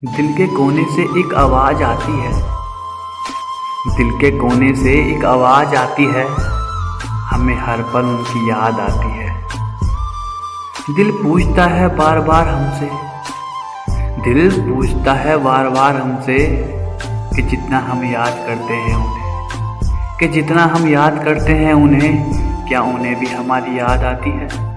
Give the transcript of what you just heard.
दिल के कोने से एक आवाज आती है। दिल के कोने से एक आवाज आती है, हमें हर पल उनकी याद आती है। दिल पूछता है बार बार हमसे, दिल पूछता है बार बार हमसे कि जितना हम याद करते हैं उन्हें, कि जितना हम याद करते हैं उन्हें, क्या उन्हें भी हमारी याद आती है।